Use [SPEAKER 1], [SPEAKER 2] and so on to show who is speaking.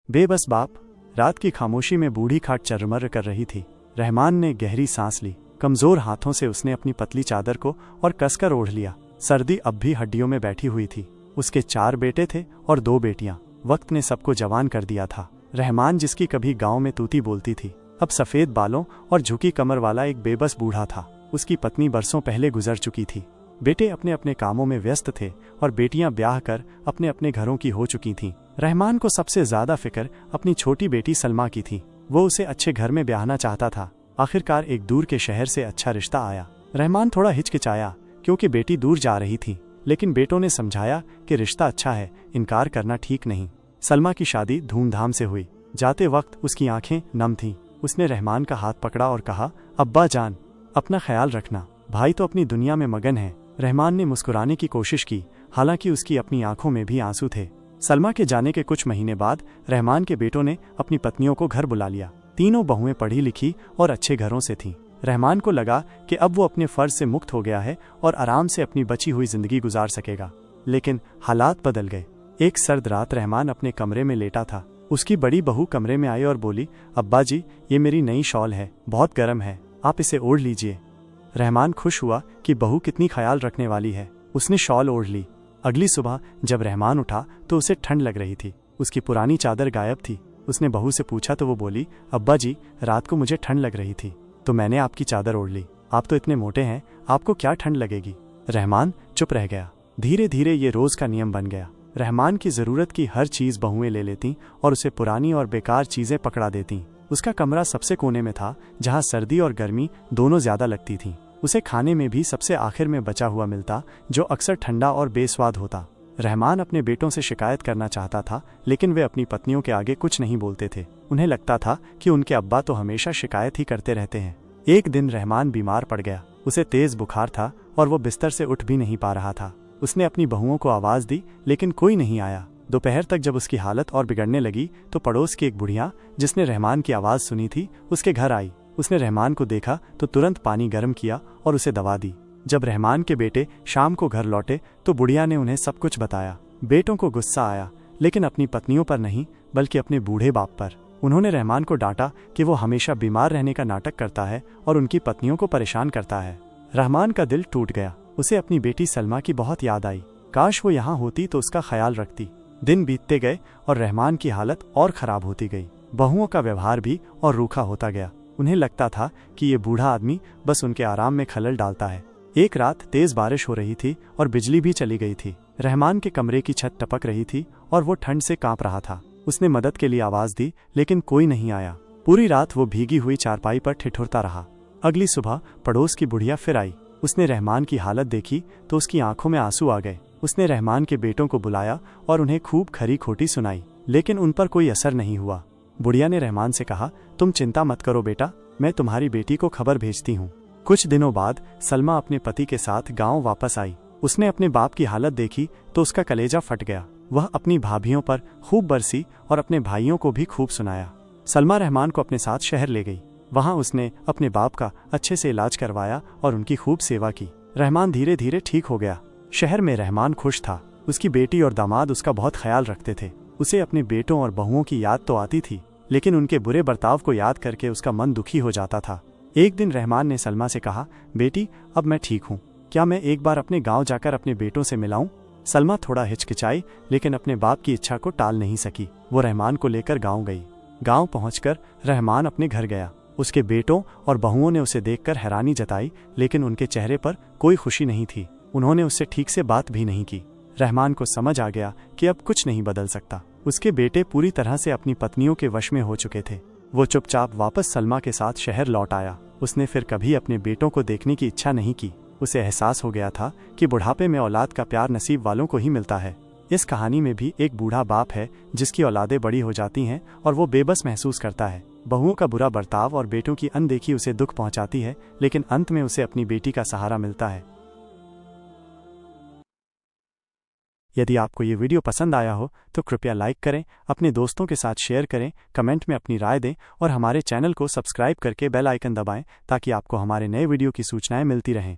[SPEAKER 1] बेबस बाप। रात की खामोशी में बूढ़ी खाट चरमर कर रही थी। रहमान ने गहरी सांस ली। कमजोर हाथों से उसने अपनी पतली चादर को और कसकर ओढ़ लिया। सर्दी अब भी हड्डियों में बैठी हुई थी। उसके 4 बेटे थे और 2 बेटियां। वक्त ने सबको जवान कर दिया था। रहमान, जिसकी कभी गांव में तूती बोलती थी, अब सफेद बालों और झुकी कमर वाला एक बेबस बूढ़ा था। उसकी पत्नी बरसों पहले गुजर चुकी थी। बेटे अपने अपने कामों में व्यस्त थे और बेटियां ब्याह कर अपने अपने घरों की हो चुकी थीं। रहमान को सबसे ज्यादा फिक्र अपनी छोटी बेटी सलमा की थी। वो उसे अच्छे घर में ब्याहना चाहता था। आखिरकार एक दूर के शहर से अच्छा रिश्ता आया। रहमान थोड़ा हिचकिचाया क्योंकि बेटी दूर जा रही थी, लेकिन बेटों ने समझाया कि रिश्ता अच्छा है, इनकार करना ठीक नहीं। सलमा की शादी धूमधाम से हुई। जाते वक्त उसकी आंखें नम थीं। उसने रहमान का हाथ पकड़ा और कहा, अब्बा जान, अपना ख्याल रखना, भाई तो अपनी दुनिया में मगन है। रहमान ने मुस्कुराने की कोशिश की, हालांकि उसकी अपनी आंखों में भी आंसू थे। सलमा के जाने के कुछ महीने बाद रहमान के बेटों ने अपनी पत्नियों को घर बुला लिया। तीनों बहुएं पढ़ी लिखी और अच्छे घरों से थीं। रहमान को लगा कि अब वो अपने फर्ज से मुक्त हो गया है और आराम से अपनी बची हुई जिंदगी गुजार सकेगा। लेकिन हालात बदल गए। एक सर्द रात रहमान अपने कमरे में लेटा था। उसकी बड़ी बहू कमरे में आई और बोली, अब्बा जी, ये मेरी नई शॉल है, बहुत गर्म है, आप इसे ओढ़ लीजिए। रहमान खुश हुआ कि बहू कितनी ख्याल रखने वाली है। उसने शॉल ओढ़ ली। अगली सुबह जब रहमान उठा तो उसे ठंड लग रही थी। उसकी पुरानी चादर गायब थी। उसने बहू से पूछा तो वो बोली, अब्बा जी, रात को मुझे ठंड लग रही थी तो मैंने आपकी चादर ओढ़ ली। आप तो इतने मोटे हैं, आपको क्या ठंड लगेगी। रहमान चुप रह गया। धीरे धीरे ये रोज का नियम बन गया। रहमान की जरूरत की हर चीज बहुएं ले लेती और उसे पुरानी और बेकार चीजें पकड़ा देती। उसका कमरा सबसे कोने में था, जहाँ सर्दी और गर्मी दोनों ज्यादा लगती थीं। उसे खाने में भी सबसे आखिर में बचा हुआ मिलता, जो अक्सर ठंडा और बेस्वाद होता। रहमान अपने बेटों से शिकायत करना चाहता था, लेकिन वे अपनी पत्नियों के आगे कुछ नहीं बोलते थे। उन्हें लगता था कि उनके अब्बा तो हमेशा शिकायत ही करते रहते हैं। एक दिन रहमान बीमार पड़ गया। उसे तेज बुखार था और वो बिस्तर से उठ भी नहीं पा रहा था। उसने अपनी बहुओं को आवाज दी, लेकिन कोई नहीं आया। दोपहर तक जब उसकी हालत और बिगड़ने लगी तो पड़ोस की एक बुढ़िया, जिसने रहमान की आवाज सुनी थी, उसके घर आई। उसने रहमान को देखा तो तुरंत पानी गर्म किया और उसे दवा दी। जब रहमान के बेटे शाम को घर लौटे तो बुढ़िया ने उन्हें सब कुछ बताया। बेटों को गुस्सा आया, लेकिन अपनी पत्नियों पर नहीं, बल्कि अपने बूढ़े बाप पर। उन्होंने रहमान को डांटा कि वो हमेशा बीमार रहने का नाटक करता है और उनकी पत्नियों को परेशान करता है। रहमान का दिल टूट गया। उसे अपनी बेटी सलमा की बहुत याद आई। काश वो यहाँ होती तो उसका ख्याल रखती। दिन बीतते गए और रहमान की हालत और खराब होती गई। बहुओं का व्यवहार भी और रूखा होता गया। उन्हें लगता था कि ये बूढ़ा आदमी बस उनके आराम में खलल डालता है। एक रात तेज बारिश हो रही थी और बिजली भी चली गई थी। रहमान के कमरे की छत टपक रही थी और वो ठंड से कांप रहा था। उसने मदद के लिए आवाज दी, लेकिन कोई नहीं आया। पूरी रात वो भीगी हुई चारपाई पर ठिठुरता रहा। अगली सुबह पड़ोस की बुढ़िया फिर आई। उसने रहमान की हालत देखी तो उसकी आंखों में आंसू आ गए। उसने रहमान के बेटों को बुलाया और उन्हें खूब खरी खोटी सुनाई, लेकिन उन पर कोई असर नहीं हुआ। बुढ़िया ने रहमान से कहा, तुम चिंता मत करो बेटा, मैं तुम्हारी बेटी को खबर भेजती हूँ। कुछ दिनों बाद सलमा अपने पति के साथ गांव वापस आई। उसने अपने बाप की हालत देखी तो उसका कलेजा फट गया। वह अपनी भाभियों पर खूब बरसी और अपने भाइयों को भी खूब सुनाया। सलमा रहमान को अपने साथ शहर ले गई। वहां उसने अपने बाप का अच्छे से इलाज करवाया और उनकी खूब सेवा की। रहमान धीरे धीरे ठीक हो गया। शहर में रहमान खुश था। उसकी बेटी और दामाद उसका बहुत ख्याल रखते थे। उसे अपने बेटों और बहुओं की याद तो आती थी, लेकिन उनके बुरे बर्ताव को याद करके उसका मन दुखी हो जाता था। एक दिन रहमान ने सलमा से कहा, बेटी, अब मैं ठीक हूँ, क्या मैं एक बार अपने गांव जाकर अपने बेटों से मिलाऊं? सलमा थोड़ा हिचकिचाई, लेकिन अपने बाप की इच्छा को टाल नहीं सकी। वो रहमान को लेकर गांव गई। गांव पहुंचकर रहमान अपने घर गया। उसके बेटों और बहुओं ने उसे देखकर हैरानी जताई, लेकिन उनके चेहरे पर कोई खुशी नहीं थी। उन्होंने उससे ठीक से बात भी नहीं की। रहमान को समझ आ गया कि अब कुछ नहीं बदल सकता। उसके बेटे पूरी तरह से अपनी पत्नियों के वश में हो चुके थे। वो चुपचाप वापस सलमा के साथ शहर लौट आया। उसने फिर कभी अपने बेटों को देखने की इच्छा नहीं की। उसे एहसास हो गया था कि बुढ़ापे में औलाद का प्यार नसीब वालों को ही मिलता है। इस कहानी में भी एक बूढ़ा बाप है जिसकी औलादें बड़ी हो जाती हैं और वो बेबस महसूस करता है। बहुओं का बुरा बर्ताव और बेटों की अनदेखी उसे दुख पहुंचाती है, लेकिन अंत में उसे अपनी बेटी का सहारा मिलता है। यदि आपको ये वीडियो पसंद आया हो तो कृपया लाइक करें, अपने दोस्तों के साथ शेयर करें, कमेंट में अपनी राय दें और हमारे चैनल को सब्सक्राइब करके बेल आइकन दबाएं ताकि आपको हमारे नए वीडियो की सूचनाएं मिलती रहें।